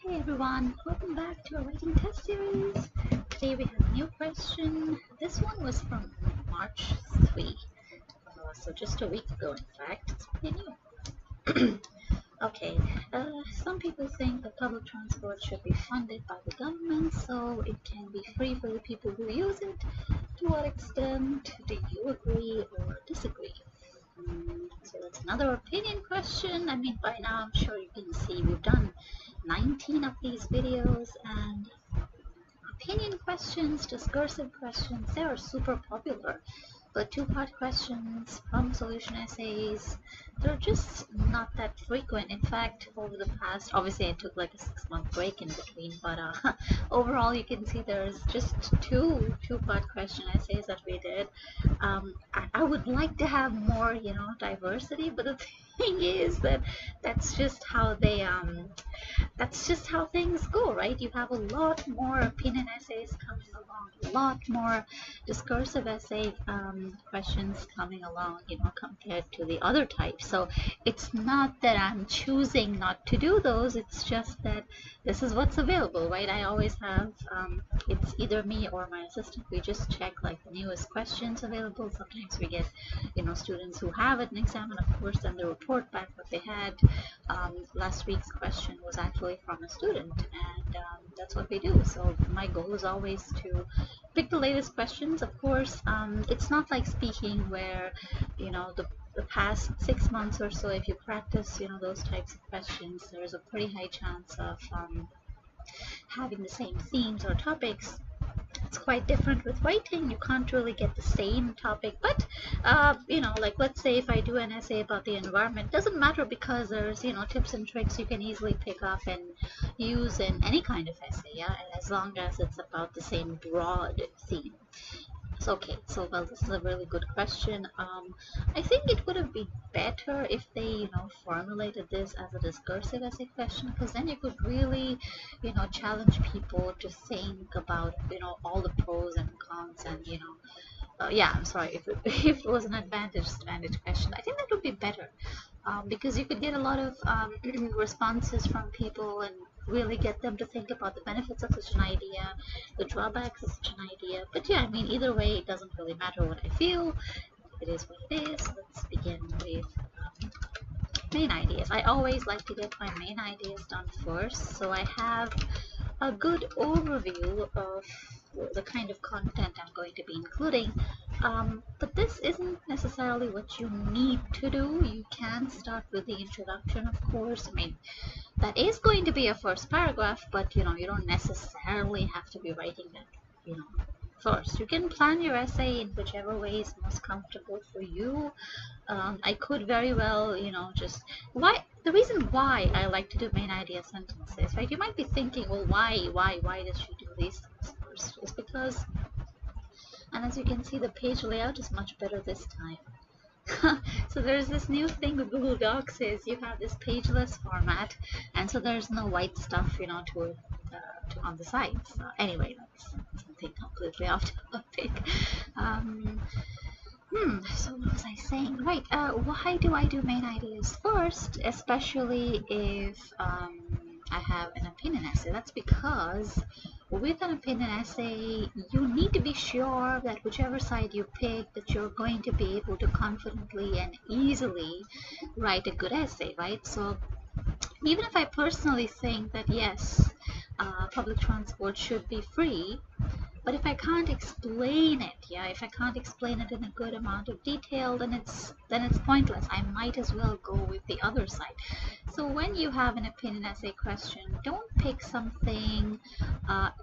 Hey everyone, welcome back to our writing test series. Today we have a new question. This one was from March 3, so just a week ago in fact. It's pretty new. Okay, some people think that public transport should be funded by the government so it can be free for the people who use it. To what extent do you agree or disagree? So that's another opinion question. I mean, by now I'm sure you can see we've done 19 of these videos, and opinion questions, discursive questions, they are super popular. But two-part questions, problem solution essays, they're just not that frequent. In fact, over the past, obviously I took like a 6-month break in between, but overall you can see there's just two-part question essays that we did. I would like to have more, diversity, but the thing is that that's just how things go, right? You have a lot more opinion essays coming along, a lot more discursive essay questions coming along, compared to the other types. So it's not that I'm choosing not to do those, it's just that this is what's available, right? I always have, it's either me or my assistant, we just check like the newest questions available. Sometimes we get, students who have an exam, and of course then they report back what they had. Last week's question was actually from a student, and that's what we do. So my goal is always to pick the latest questions. Of course, it's not like speaking where, the past 6 months or so, if you practice, those types of questions, there's a pretty high chance of having the same themes or topics. It's quite different with writing. You can't really get the same topic, but like let's say if I do an essay about the environment, doesn't matter because there's tips and tricks you can easily pick up and use in any kind of essay, yeah, as long as it's about the same broad theme. So, okay, so well, this is a really good question. I think it would have been better if they, formulated this as a discursive essay question, because then you could really, challenge people to think about, all the pros and cons, and, yeah, I'm sorry, if it was an advantage question, I think that would be better, because you could get a lot of responses from people and really get them to think about the benefits of such an idea, the drawbacks of such an idea. But yeah, I mean, either way, it doesn't really matter what I feel. It is what it is. Let's begin with main ideas. I always like to get my main ideas done first, so I have a good overview of the kind of content I'm going to be including. But this isn't necessarily what you need to do. You can start with the introduction, of course. I mean, that is going to be a first paragraph, but you don't necessarily have to be writing that, first. You can plan your essay in whichever way is most comfortable for you. I could very well, the reason why I like to do main idea sentences, right? You might be thinking, well, why does she do these things first? It's because, and as you can see, the page layout is much better this time. So there's this new thing with Google Docs is you have this pageless format, and so there's no white stuff, to on the sides. Anyway, that's something completely off topic. So what was I saying? Right, why do I do main ideas first, especially if I have an opinion essay? That's because with an opinion essay, you need to be sure that whichever side you pick, that you're going to be able to confidently and easily write a good essay, right? So even if I personally think that yes, public transport should be free, but if I can't explain it, if I can't explain it in a good amount of detail, then it's pointless. I might as well go with the other side. So when you have an opinion essay question, don't pick something,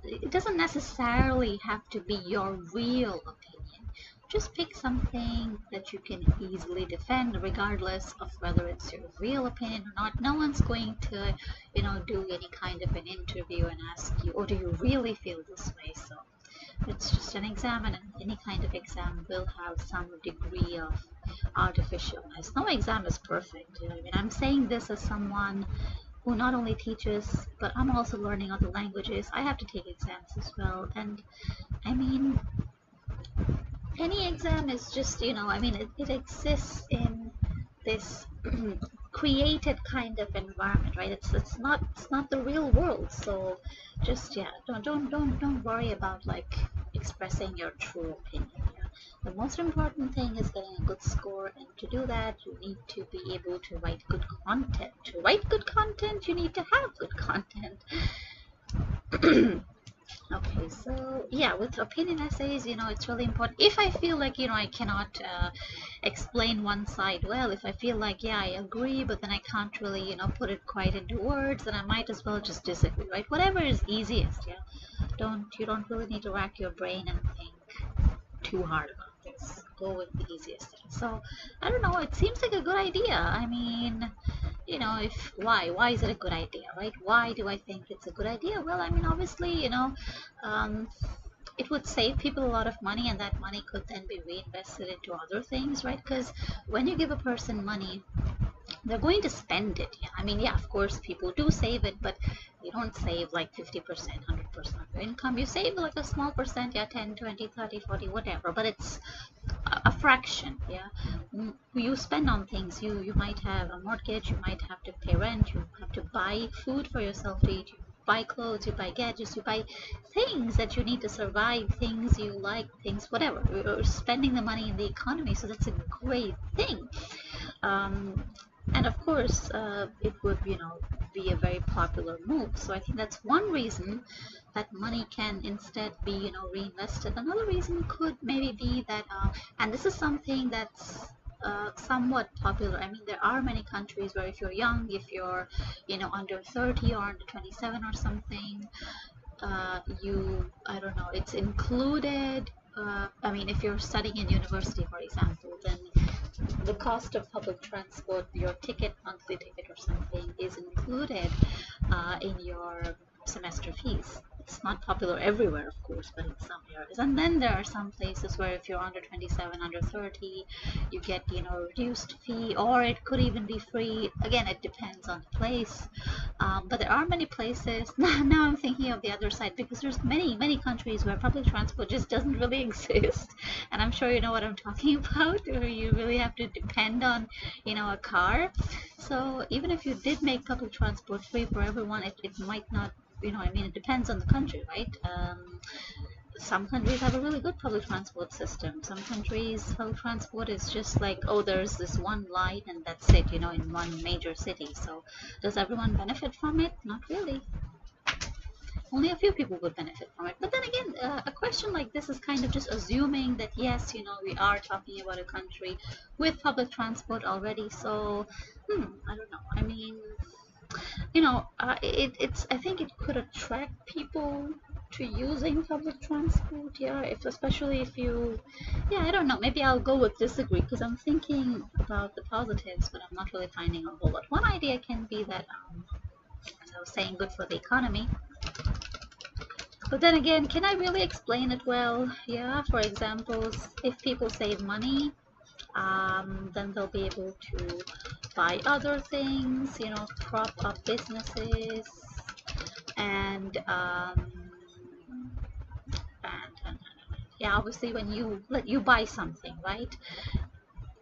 it doesn't necessarily have to be your real opinion. Just pick something that you can easily defend, regardless of whether it's your real opinion or not. No one's going to, do any kind of an interview and ask you, oh, do you really feel this way? So it's just an exam, and any kind of exam will have some degree of artificialness. No exam is perfect. I mean, I'm saying this as someone who not only teaches, but I'm also learning other languages. I have to take exams as well, and I mean, any exam is just, it exists in this created kind of environment, right? It's not the real world. So just, yeah, don't worry about like expressing your true opinion. Yeah? The most important thing is getting a good score, and to do that you need to be able to write good content. To write good content you need to have good content. Okay, so yeah, with opinion essays, it's really important. If I feel like, I cannot explain one side well, if I feel like, yeah, I agree, but then I can't really, put it quite into words, then I might as well just disagree, right? Whatever is easiest, yeah. You don't really need to rack your brain and think too hard about this. Go with the easiest thing. So, I don't know, it seems like a good idea. I mean, why is it a good idea, right? Why do I think it's a good idea? Well, I mean, obviously, it would save people a lot of money, and that money could then be reinvested into other things, right? Because when you give a person money, they're going to spend it. Yeah, I mean, yeah, of course people do save it, but you don't save like 50%, 100% of your income. You save like a small percent, yeah, 10, 20, 30, 40, whatever, but it's a fraction. Yeah, you spend on things. You might have a mortgage, you might have to pay rent, you have to buy food for yourself to eat, you buy clothes, you buy gadgets, you buy things that you need to survive, things you like, things whatever. You're spending the money in the economy, so that's a great thing. And of course, it would, be a very popular move. So I think that's one reason that money can instead be, reinvested. Another reason could maybe be that, and this is something that's somewhat popular. I mean, there are many countries where if you're young, if you're, under 30 or under 27 or something, I don't know, it's included. I mean, if you're studying in university, for example, then the cost of public transport, your ticket, monthly ticket or something, is included in your semester fees. It's not popular everywhere, of course, but in some areas. And then there are some places where if you're under 27, under 30, you get, reduced fee, or it could even be free. Again, it depends on the place. But there are many places. Now I'm thinking of the other side, because there's many countries where public transport just doesn't really exist. And I'm sure you know what I'm talking about, where you really have to depend on, a car. So even if you did make public transport free for everyone, it might not, I mean, it depends on the country, right? Some countries have a really good public transport system. Some countries, public transport is just like, oh, there's this one line and that's it, in one major city. So does everyone benefit from it? Not really. Only a few people would benefit from it. But then again, a question like this is kind of just assuming that, yes, we are talking about a country with public transport already. So, I don't know. I mean, I think it could attract people to using public transport, yeah, especially if you, yeah, I don't know, maybe I'll go with disagree, because I'm thinking about the positives, but I'm not really finding a whole lot. One idea can be that, as I was saying, good for the economy. But then again, can I really explain it well? Yeah, for example, if people save money, then they'll be able to buy other things, prop up businesses, and yeah, obviously when you buy something, right,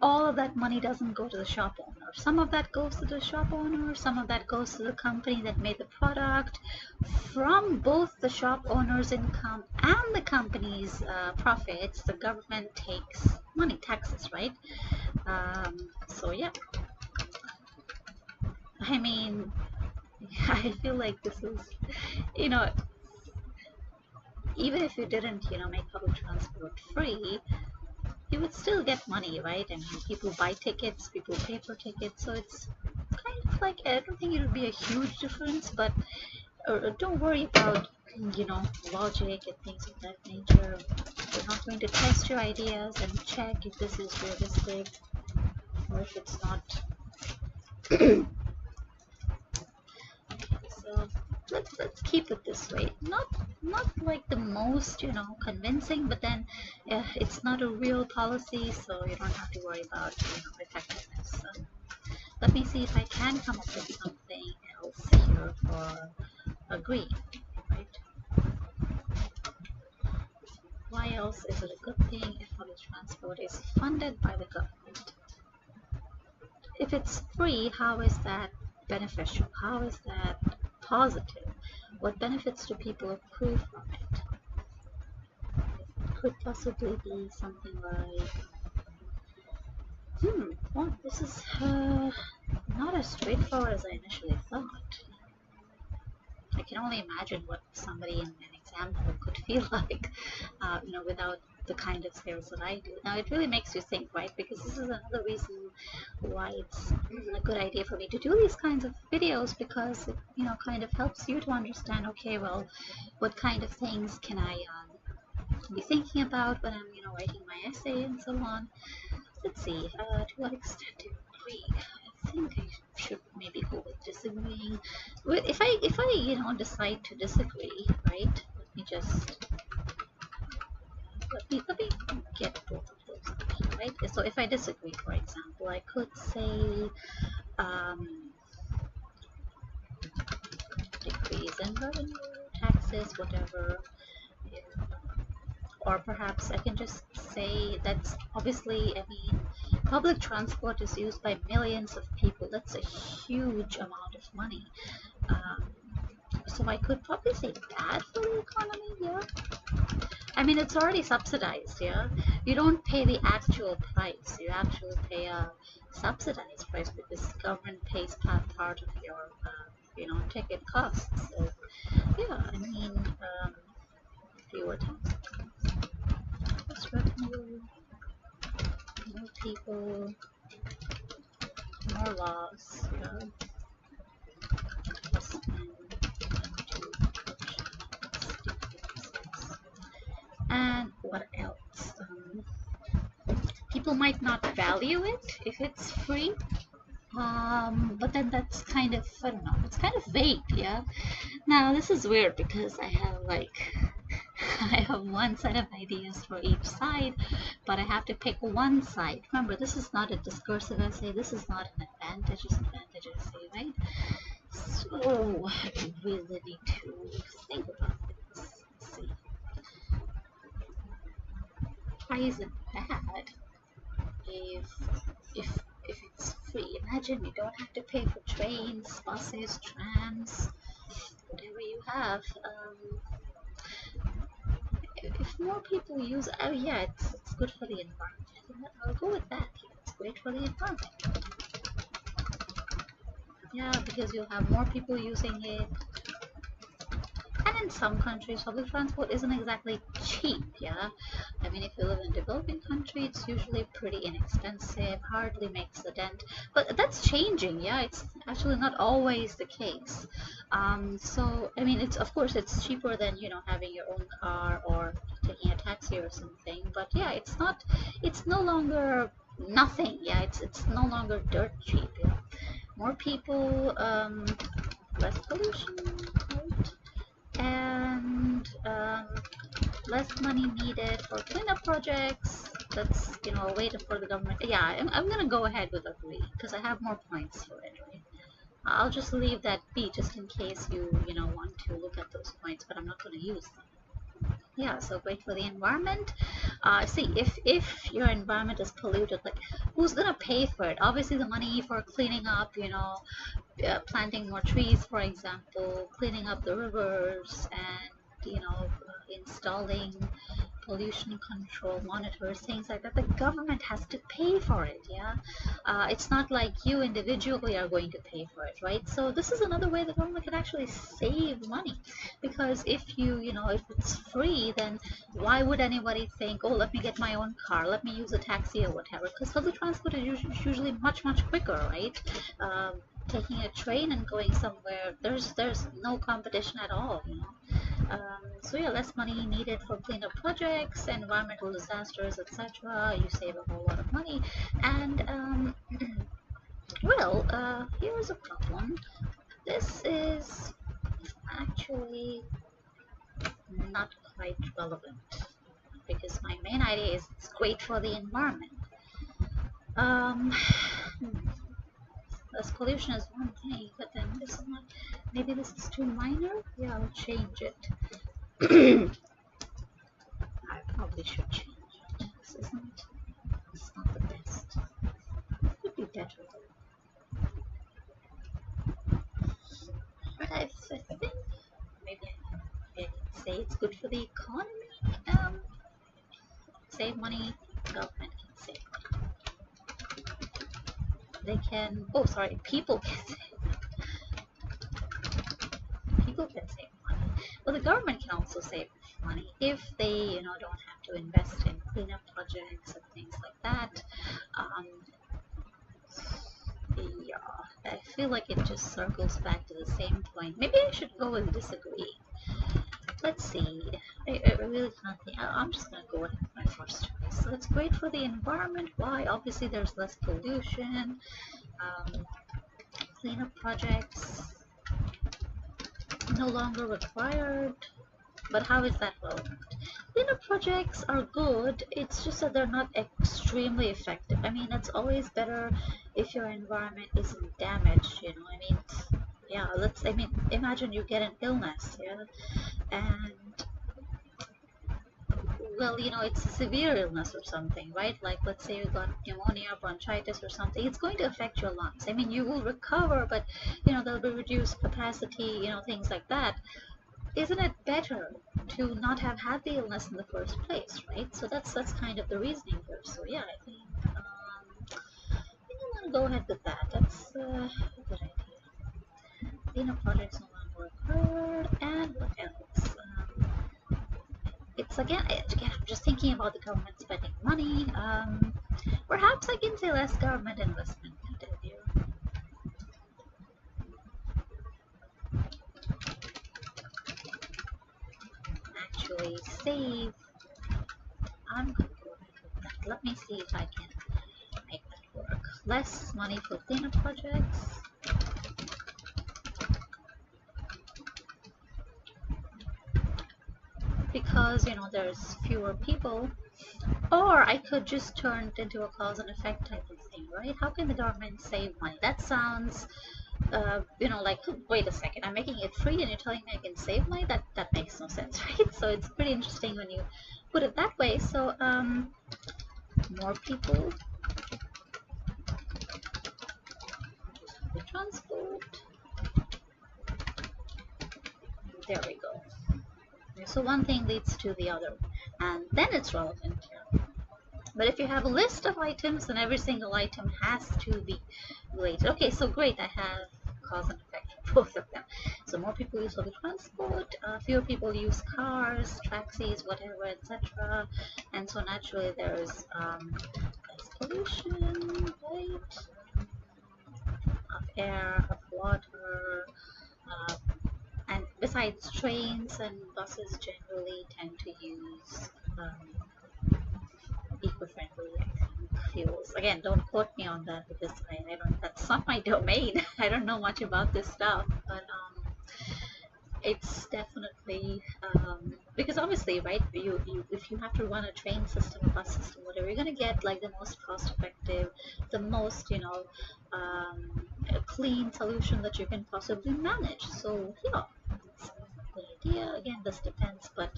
all of that money doesn't go to the shop owner. Some of that goes to the shop owner, some of that goes to the company that made the product. From both the shop owner's income and the company's profits, the government takes money, taxes, right? So yeah, I mean, I feel like this is, even if you didn't, make public transport free, you would still get money, right? I mean, people buy tickets, people pay for tickets, so it's kind of like, I don't think it would be a huge difference, but don't worry about, logic and things of that nature. We're not going to test your ideas and check if this is realistic or if it's not. Okay, so let's keep it this way. Not like the most, convincing, but then it's not a real policy, so you don't have to worry about, effectiveness. So let me see if I can come up with something else here for agree, right? Why else is it a good thing if public transport is funded by the government? if it's free, how is that beneficial? How is that positive? What benefits do people accrue from it? It could possibly be something like, well, this is not as straightforward as I initially thought. I can only imagine what somebody in an exam hall could feel like, without the kind of skills that I do. Now, it really makes you think, right? Because this is another reason why it's a good idea for me to do these kinds of videos, because it, kind of helps you to understand, okay, well, what kind of things can I be thinking about when I'm, writing my essay and so on. Let's see, to what extent do you agree? I think I should maybe go with disagreeing. If I decide to disagree, right? Let me get both of those, right? So if I disagree, for example, I could say decrease in revenue, taxes, whatever. Or perhaps I can just say that's obviously, public transport is used by millions of people. That's a huge amount of money. So I could probably say bad for the economy, yeah. It's already subsidized, yeah. You don't pay the actual price. You actually pay a subsidized price because government pays part of your, ticket costs. So, yeah, fewer taxes. Revenue, more people, more laws, and what else? People might not value it if it's free, but then that's kind of, I don't know, it's kind of vague, yeah. Now this is weird because I have one set of ideas for each side, but I have to pick one side. Remember, this is not a discursive essay. This is not an advantage essay, right? So I really need to think about this. Let's see. Why is it bad if it's free? Imagine you don't have to pay for trains, buses, trams, whatever you have. If more people use, yeah, it's good for the environment. I'll go with that. It's great for the environment. Yeah, because you'll have more people using it. And in some countries, public transport isn't exactly cheap, yeah? If you live in a developing country, it's usually pretty inexpensive, hardly makes a dent. But that's changing, yeah? It's actually not always the case. So, of course, it's cheaper than, having your own car or taking a taxi or something. But yeah, it's no longer nothing, yeah? It's no longer dirt cheap, yeah? More people, less pollution, right? And less money needed for cleanup projects. That's a way for the government. Yeah, I'm gonna go ahead with agree because I have more points for it. Right? I'll just leave that be just in case you want to look at those points, but I'm not going to use them. Yeah, so great for the environment. See, if your environment is polluted, like who's gonna pay for it? Obviously, the money for cleaning up, planting more trees, for example, cleaning up the rivers, and installing pollution control monitors, things like that. The government has to pay for it, yeah. It's not like you individually are going to pay for it, right? So this is another way the government can actually save money, because if if it's free, then why would anybody think, oh, let me get my own car, let me use a taxi or whatever? Because public transport is usually much quicker, right? Taking a train and going somewhere, there's no competition at all, so yeah, less money needed for cleanup projects, environmental disasters, etc. You save a whole lot of money. And well, here's a problem. This is actually not quite relevant because my main idea is it's great for the environment. Less pollution is one thing, but then this is not. Maybe this is too minor. Yeah, I'll change it. I probably should change it. It's not the best. It would be better though. say it's good for the economy. Save money. Government can save money. They can. Oh, sorry. People can save. People can save money. Well, the government can also save money if they, don't have to invest in cleanup projects and things like that. Yeah, I feel like it just circles back to the same point. Maybe I should go with disagree. Let's see. I really can't think. I'm just gonna go with my first choice. So it's great for the environment. Why? Obviously, there's less pollution. Cleanup projects no longer required. But how is that relevant? Cleanup projects are good, it's just that they're not extremely effective. I mean, it's always better if your environment isn't damaged, I mean, yeah, imagine you get an illness, yeah, and, well, it's a severe illness or something, right? Like, let's say you got pneumonia, bronchitis or something, it's going to affect your lungs. I mean, you will recover, but, there'll be reduced capacity, things like that. Isn't it better to not have had the illness in the first place, right? So that's kind of the reasoning here. So yeah, I think I'm gonna go ahead with that. That's a good idea. Cleanup projects no longer occurred, and what else? It's again, I'm just thinking about the government spending money. Perhaps I can say less government investment needed here. Save. I'm gonna go ahead with that. Let me see if I can make that work. Less money for cleanup projects. Because, there's fewer people. Or I could just turn it into a cause and effect type of thing, right? How can the government save money? That sounds like, wait a second, I'm making it free and you're telling me I can save money? That makes no sense, right? So it's pretty interesting when you put it that way. So, more people, the transport, there we go. So one thing leads to the other, and then it's relevant here. But if you have a list of items, then every single item has to be related. Okay, so great, I have cause and effect for both of them. So more people use public transport, fewer people use cars, taxis, whatever, etc. And so naturally there's less pollution, right? Of air, of water, and besides, trains and buses generally tend to use eco-friendly, I think, fuels. Again, don't quote me on that because I don't. That's not my domain. I don't know much about this stuff, but it's definitely because obviously, right? If you have to run a train system, a bus system, whatever, you're gonna get like the most cost-effective, the most clean solution that you can possibly manage. So yeah, it's a good idea. Again, this depends, but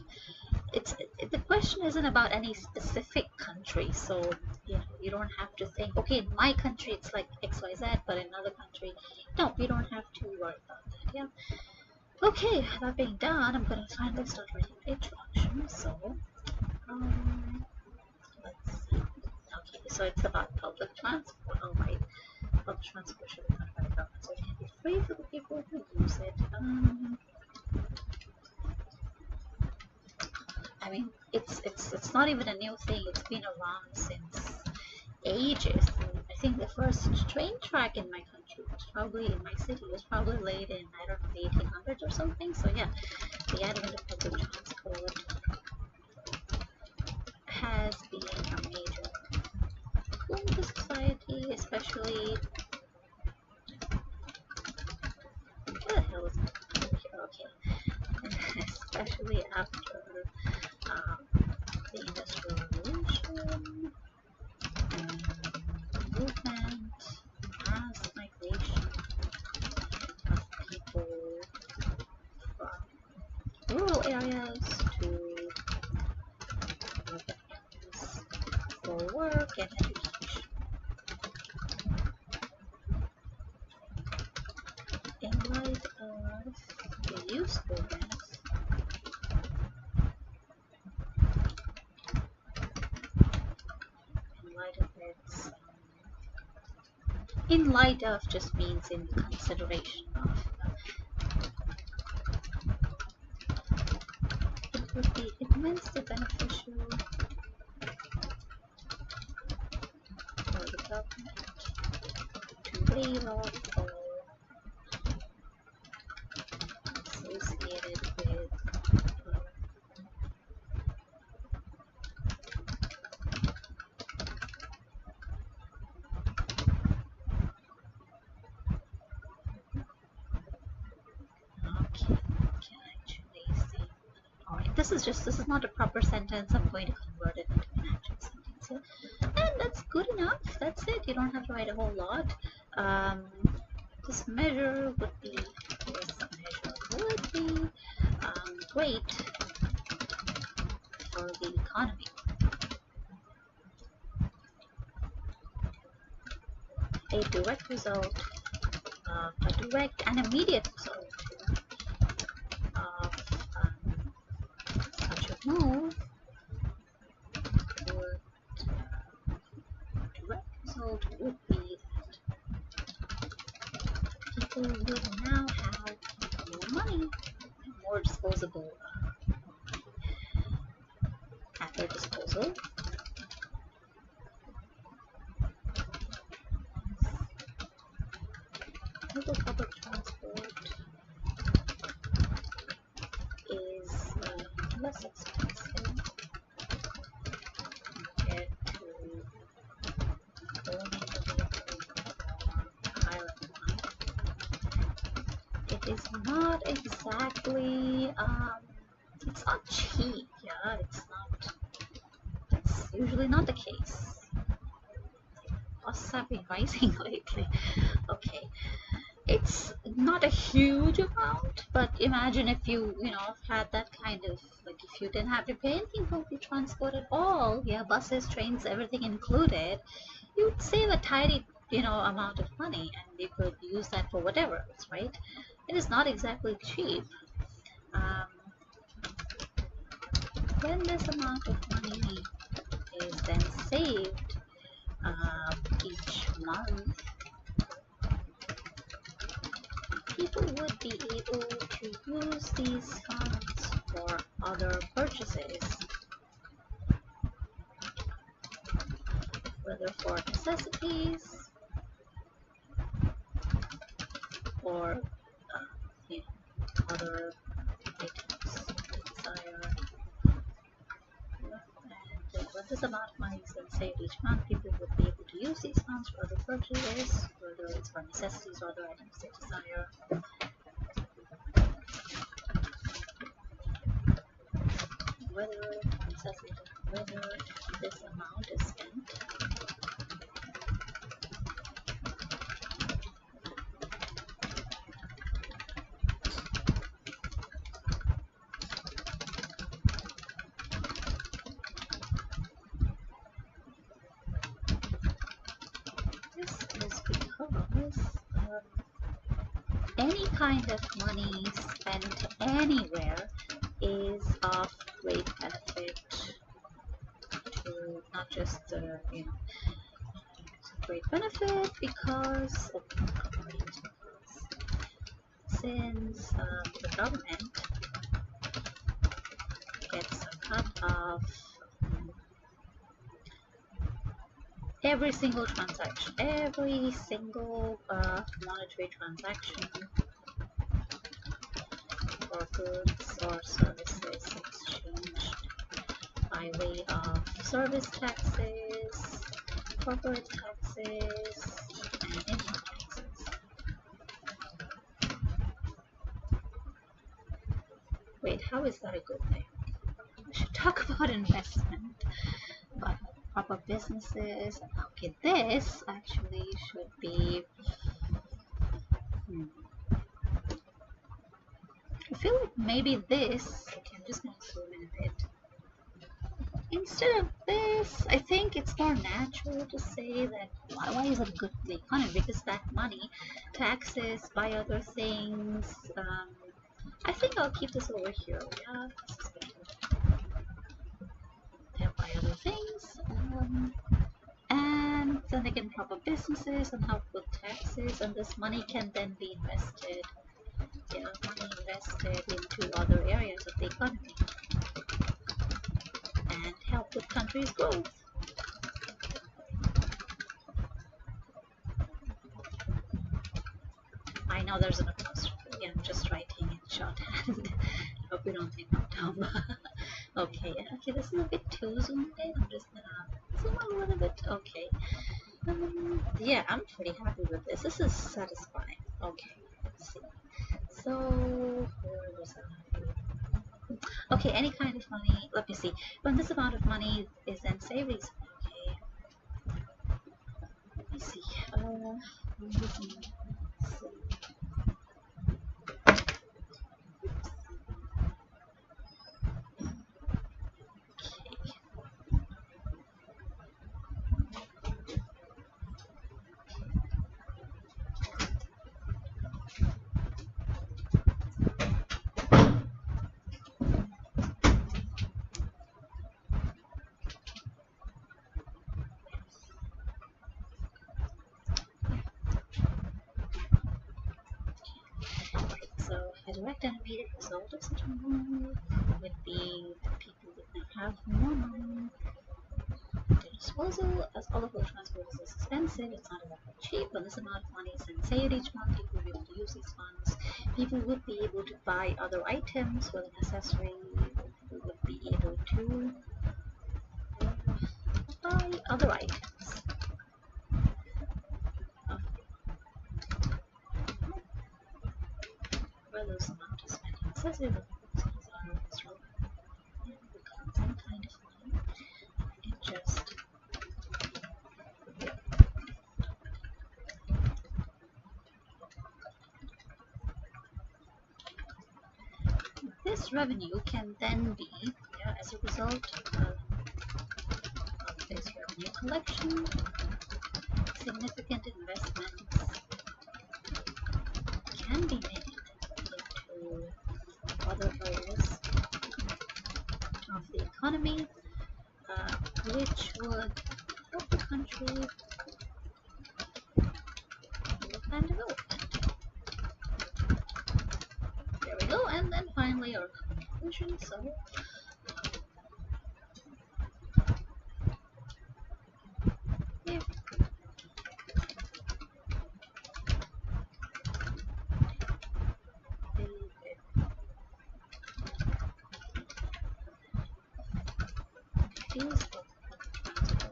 the question isn't about any specific country. So you don't have to think, okay, in my country it's like XYZ, but in another country, no, you don't have to worry about that. Yeah. Okay, that being done, I'm gonna finally start writing the introduction. So let's see. Okay, so it's about public transport. All right, public transport should be funded by the government, so it can be free for the people who use it. I mean, it's not even a new thing. It's been around since ages. I think the first train track in my country was probably in my city was probably laid in, I don't know, the 1800s or something. So yeah, the advent of public transport has been a major boon to society, especially. What the hell is going on here? Okay, especially after the Industrial Revolution and movement, mass migration of people from rural areas to urban areas for work and education. In light of the usefulness In light of just means in consideration of. It would be immensely beneficial for the government to waive off all associated with okay, can actually see. Alright, this is not a proper sentence. I'm going to convert it into an actual sentence here. And that's good enough. That's it. You don't have to write a whole lot. This measure would be, great for the economy. A direct result, a direct and immediate result of such a move would, direct result would be that people would now have more money, more disposable at their disposal. Local public transport is less expensive compared to owning a vehicle or hiring one. It is not exactly, it's not cheap, yeah, it's usually not the case. Costs have been rising lately. Okay. It's not a huge amount, but imagine if you had that kind of, like, if you didn't have to pay anything for public transport at all, yeah, buses, trains, everything included, you'd save a tidy, amount of money, and you could use that for whatever else, right? It is not exactly cheap. When this amount of money is then saved each month, people would be able to use these funds for other purchases, whether for necessities or other items they desire. And when this amount of money is then saved each month, people would be able to use these funds for other purchases, whether it's for necessities or other items they desire. Whether this amount is spent any kind of money spent anywhere is of great benefit to not just it's a great benefit because since the government gets a cut of every single transaction, every single monetary transaction for goods or services exchanged by way of service taxes, corporate taxes, and income taxes. Wait, how is that a good thing? We should talk about investment, but proper businesses. Okay, this actually should be. I feel like maybe this. Okay, I'm just gonna zoom in a bit. Instead of this, I think it's more natural to say that why is it good for the economy? Because that money, taxes, buy other things. I think I'll keep this over here. Yeah, this is better. Buy other things. And and then they can prop up businesses and help with taxes, and this money can then be invested, money invested into other areas of the economy and help with countries' growth. I know there's an apostrophe. I'm just writing in shorthand. I hope you don't think I'm dumb. Okay, this is a bit too zoomed in. I'm just gonna zoom out a little bit. Okay. Yeah, I'm pretty happy with this. This is satisfying. Okay, let's see. So, where was I? Okay, any kind of money. Let me see. When this amount of money is then saved, okay. Let me see. A direct and immediate result of such a move would be that people would not have more money at their disposal, as all of the transport is expensive. It's not exactly cheap. When this amount of money is then saved each month, people would be able to use these funds. People would be able to buy other items, whether necessary. People would be able to buy other items. Where those amount is spent on necessary, but some kind of money. It just this revenue can then be, as a result of this revenue collection, significant investments can be made into other areas of the economy, which would help the country and development. There we go, and then finally our conclusion. So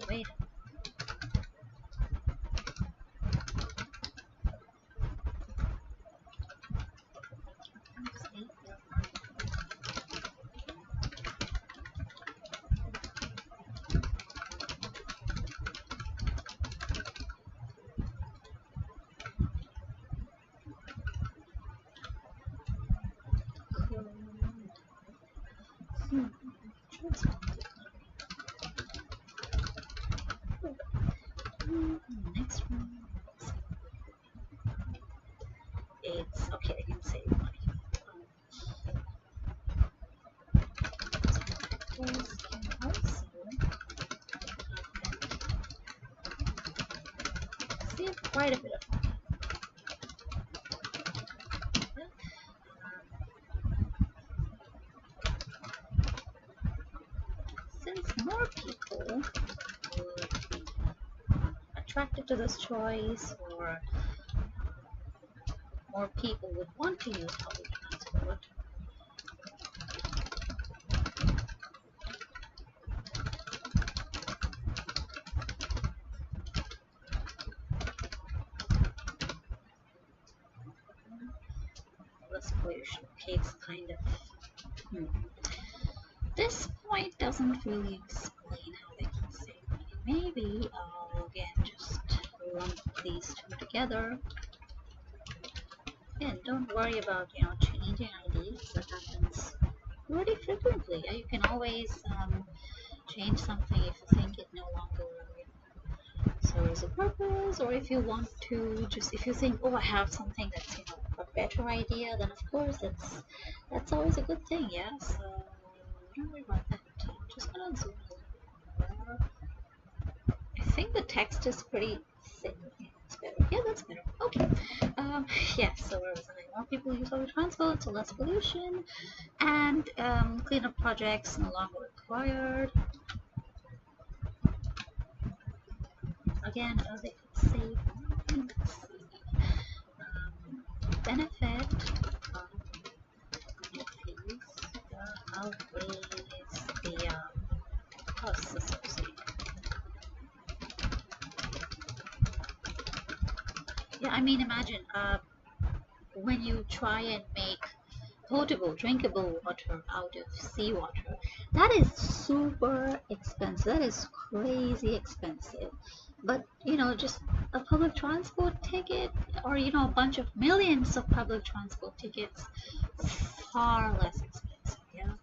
wait. Next one. It's okay, I can save money. Can also save quite a bit of money. Since more people would be attracted to this choice, or more people would want to use public transport, less pollution. Okay, it's kind of this point doesn't really explain how they can save money. Maybe I'll again just lump these two together. And don't worry about changing IDs. That happens pretty frequently. You can always change something if you think it no longer serves a purpose, or if you want to if you think, oh, I have something that's a better idea, then of course that's always a good thing. Yeah, so don't worry about that. I'm just gonna zoom in. I think think the text is pretty thin. That's better. Yeah, that's better. Okay. Yeah, so where was I? More people use public transport, so less pollution, and cleanup projects no longer required. Again, they could save. Let's see. Benefit of the fees outweighs the costs associated. Yeah, I mean, imagine when you try and make potable, drinkable water out of seawater, that is super expensive. That is crazy expensive. But you know, just a public transport ticket, or you know, a bunch of millions of public transport tickets, far less expensive. Yeah.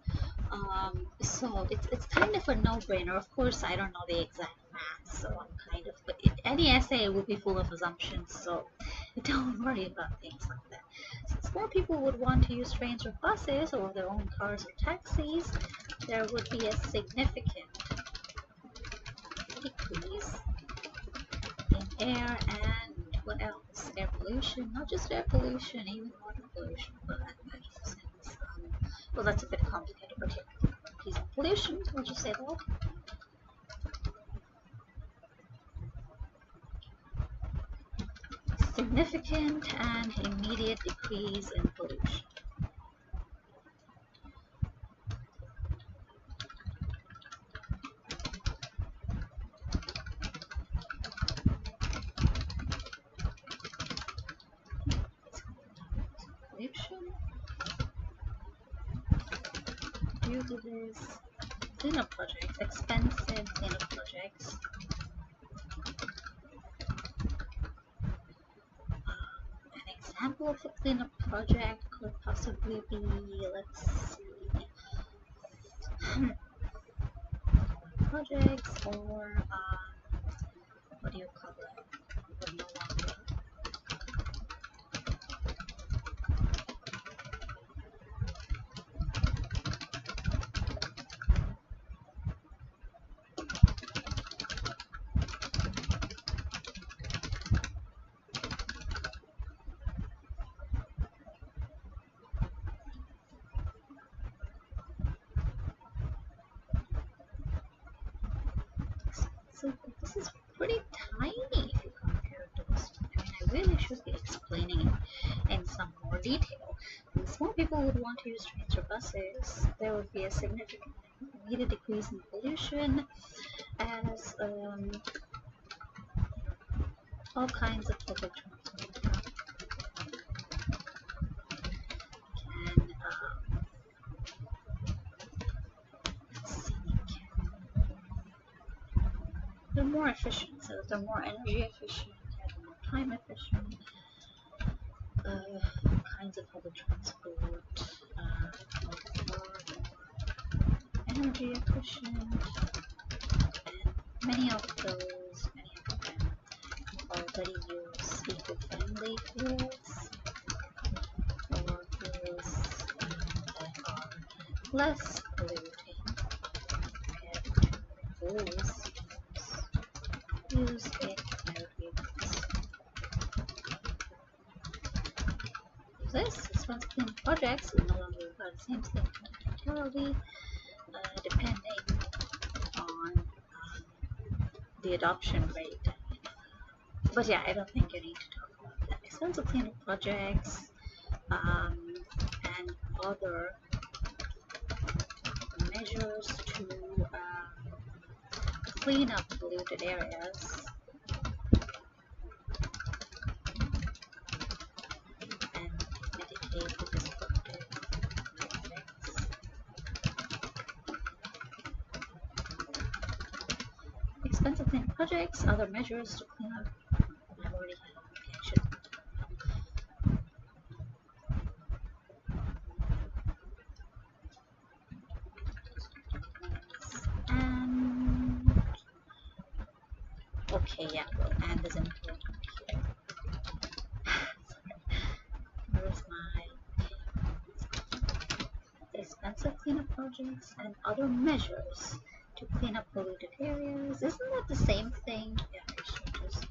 So it's kind of a no-brainer. Of course, I don't know the exact math, so I'm kind of, but any essay will be full of assumptions, so don't worry about things like that. Since more people would want to use trains or buses or their own cars or taxis, there would be a significant decrease in air and what else? Air pollution, not just air pollution, even water pollution for that matter. Since, well, that's a bit complicated, but yeah, decrease in pollution, we'll just say that. Significant and immediate decrease in pollution. Due to this cleanup projects, expensive cleanup projects, an example of a cleanup project could possibly be, let's see, projects or what do you call it? Would no longer. So this is pretty tiny if you compare it to this. I mean, I really should be explaining it in some more detail. Since more people would want to use trains or buses, there would be a significant immediate decrease in pollution, as all kinds of public transport can they're more efficient, so they're more energy efficient, they're more time efficient. Kinds of public transport are more energy efficient, and many of them already use eco-friendly fuels or fuels that are less polluting compared to fuels used in air vehicles. This responsible projects will no longer require the same thing entirely, depending on the adoption rate. But yeah, I don't think you need to talk about that. Expensive cleanup projects and other measures to clean up polluted areas and mitigate the destructive effects. Expensive cleanup projects, other measures to clean up. I've already had application. And okay, yeah, well, and is important here. Where's my expensive cleanup projects and other measures to clean up polluted areas. Isn't that the same thing? Yeah, I should just.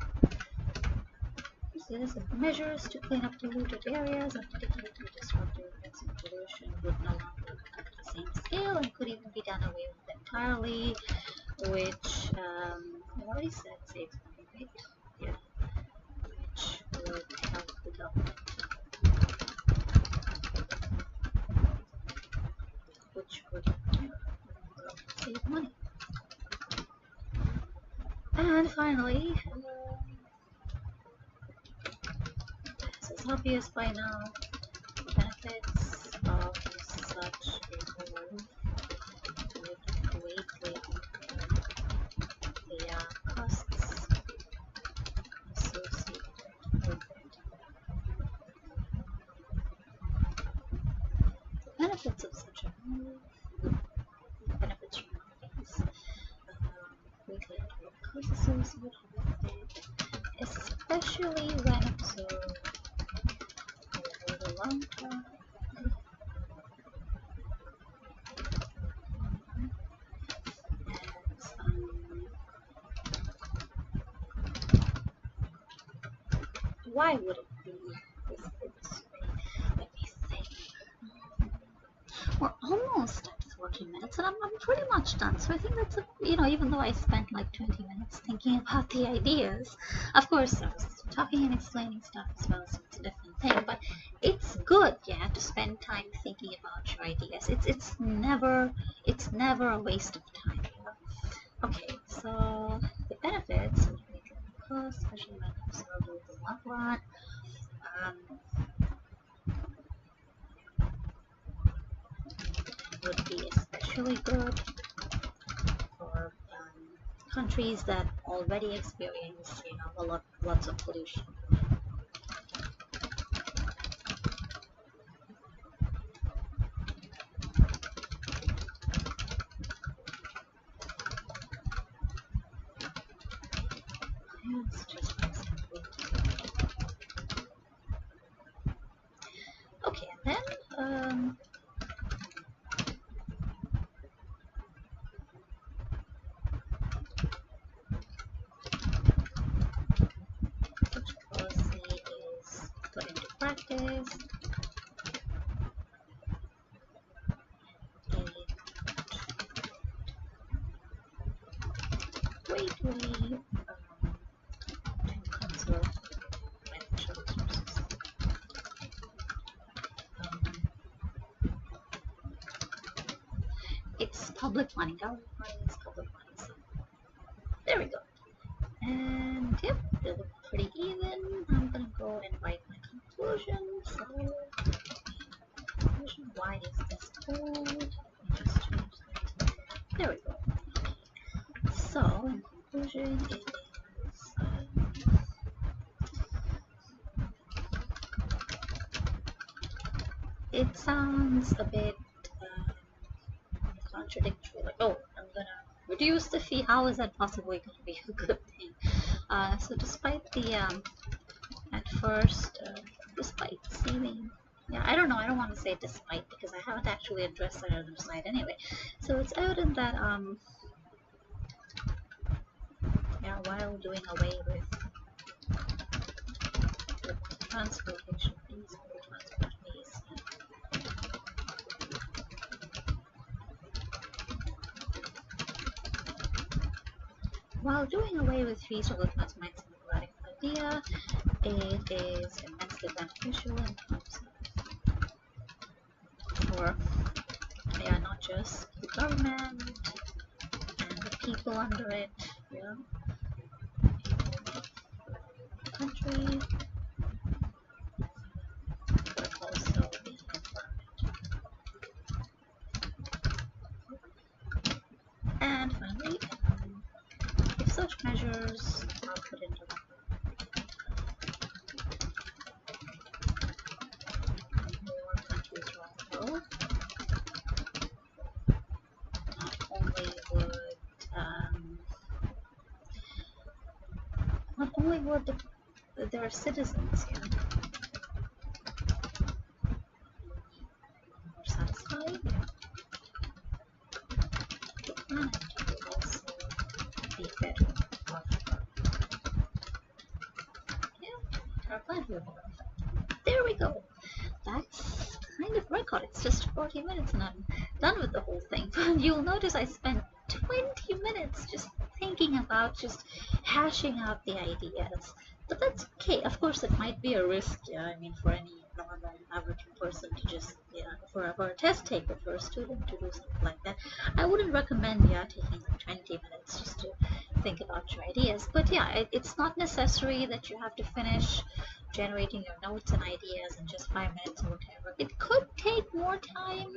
Measures to clean up polluted areas and mitigate the disruptive effects of pollution would no longer occur at the same scale and could even be done away with entirely, which I already said saves money, right? Yeah, which would help the government, which would save money. And finally, as is obvious by now, the benefits of such a goal would greatly the costs associated with it. The benefits of such a move, benefits from these greatly outweigh the costs associated with it, especially when observed over the long term. Why would it be this way? Let me think. We're almost at 14 minutes and I'm pretty much done. So I think that's, even though I spent like 20 minutes thinking about the ideas, of course I was talking and explaining stuff as well, so it's a different thing, but it's good, yeah, to spend time thinking about your ideas. It's never a waste of time. Okay, so the benefits of cost, especially when observed over the long run, would be especially good for countries that already experience, lots of pollution. Okay, and then such policy is put into practice. A great way to conserve financial resources. It's public money, government money is public money, so there we go. And yep, they look pretty even. I'm gonna go and write my conclusion. So, conclusion, why is this called? Let me just change that. There we go. So, in conclusion, it sounds a bit contradictory. Like, oh, I'm gonna reduce the fee. How is that possibly going to be a good thing? So despite the at first, despite seeming, yeah, I don't know. I don't want to say despite because I haven't actually addressed that other side anyway. So it's evident that yeah, while doing away with transportation fees, transport fees. While doing away with fees for the class might seem a radical idea, it is immensely beneficial in terms of for not just the government and the people under it, the country, but also the environment. And finally, if such measures are put into more countries around the world, not only would their citizens more satisfied, the planet entire plan. There we go. That's kind of record. It's just 40 minutes and I'm done with the whole thing. You'll notice I spent 20 minutes just thinking about, just hashing out the ideas. But that's okay. Of course, it might be a risk, yeah. I mean, for any normal average person to just, for a test taker, for a student to do something like that, I wouldn't recommend, taking like 20 minutes just to think about your ideas. But yeah, it's not necessary that you have to finish generating your notes and ideas in just 5 minutes or whatever. It could take more time,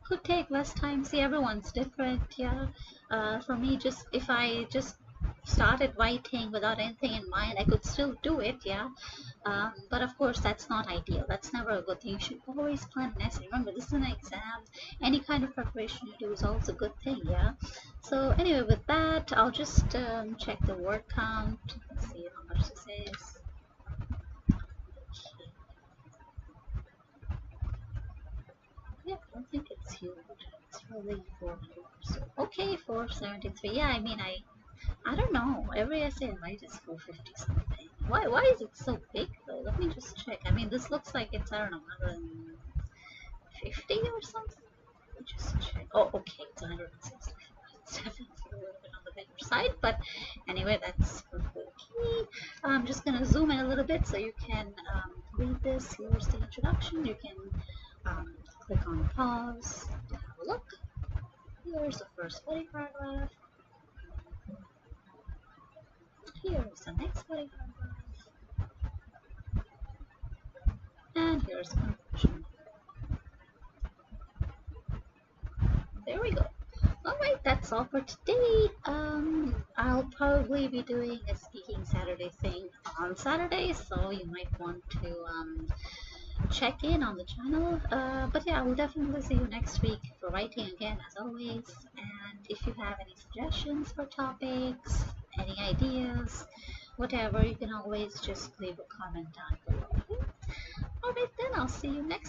could take less time. See, everyone's different, yeah. For me, if I just started writing without anything in mind, I could still do it, yeah. But of course, that's not ideal. That's never a good thing. You should always plan an essay. Remember, this is an exam. Any kind of preparation you do is always a good thing, yeah. So anyway, with that, I'll just check the word count. Let's see how much this is. Yeah, I don't think it's huge. It's really 400 or so. Okay, 473. Yeah, I mean, I don't know. Every essay I write is 450 something. Why is it so big though? Let me just check. I mean, this looks like it's, I don't know, 150 or something. Let me just check. Oh, okay, it's 165. It's definitely a little bit on the bigger side, but anyway, that's perfectly okay. I'm just gonna zoom in a little bit so you can read this. Here's the introduction. You can click on pause to have a look. Here's the first body paragraph. Here's the next body paragraph. And here's the conclusion. There we go. Alright, that's all for today. I'll probably be doing a Speaking Saturday thing on Saturday, so you might want to check in on the channel. But yeah, I will definitely see you next week for writing again, as always. And if you have any suggestions for topics, any ideas, whatever, you can always just leave a comment down below. Okay? Alright then, I'll see you next